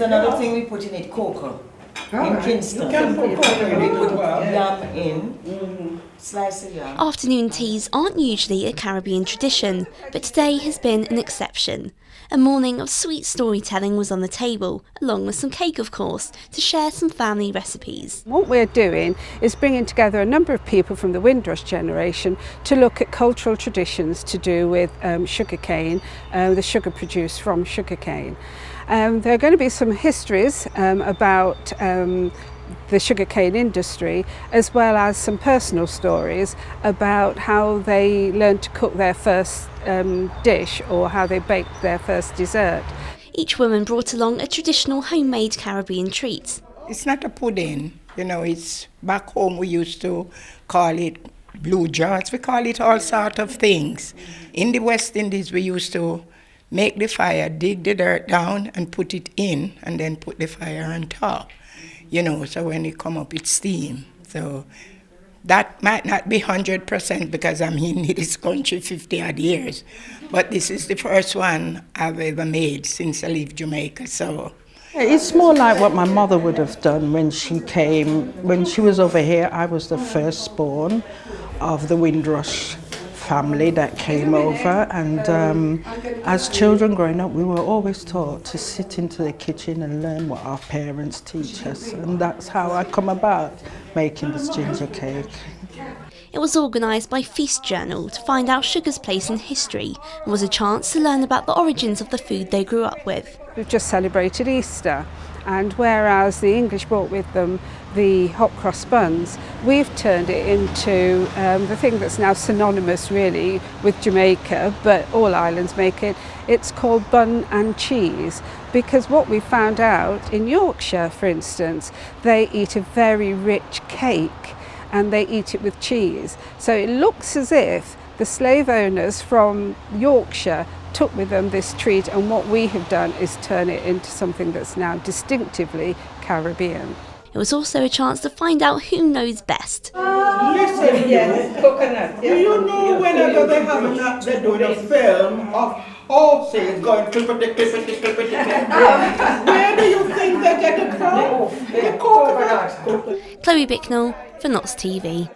there's another thing we put in it, cocoa. In Kingston. You can put cocoa in We it put as well. yam in, slice of yam. Afternoon teas aren't usually a Caribbean tradition, but today has been an exception. A morning of sweet storytelling was on the table, along with some cake of course, to share some family recipes. What we're doing is bringing together a number of people from the Windrush generation to look at cultural traditions to do with sugarcane, the sugar produced from sugarcane. There are going to be some histories about the sugarcane industry, as well as some personal stories about how they learned to cook their first dish or how they baked their first dessert. Each woman brought along a traditional homemade Caribbean treat. It's not a pudding, you know, it's back home we used to call it blue jars. We call it all sort of things. In the West Indies we used to make the fire, dig the dirt down and put it in and then put the fire on top. You know, so when it come up, it's steam. So that might not be 100% because I'm in this country 50 odd years. But this is the first one I've ever made since I left Jamaica, so. It's more like what my mother would have done when she came. When she was over here, I was the firstborn of the Windrush family that came over, and as children growing up we were always taught to sit into the kitchen and learn what our parents teach us, and that's how I come about making this ginger cake. It was organised by Feast Journal to find out sugar's place in history and was a chance to learn about the origins of the food they grew up with. We've just celebrated Easter, and whereas the English brought with them the hot cross buns, we've turned it into the thing that's now synonymous really with Jamaica, but all islands make it. It's called bun and cheese, because what we found out in Yorkshire, for instance, they eat a very rich cake and they eat it with cheese. So it looks as if the slave owners from Yorkshire took with them this treat, and what we have done is turn it into something that's now distinctively Caribbean. It was also a chance to find out who knows best. Listen, yes, coconut. Do you know whenever they're doing a film of horses going clippity? Where do you think they get it from? The coconut. Chloe Bicknell for Notts TV.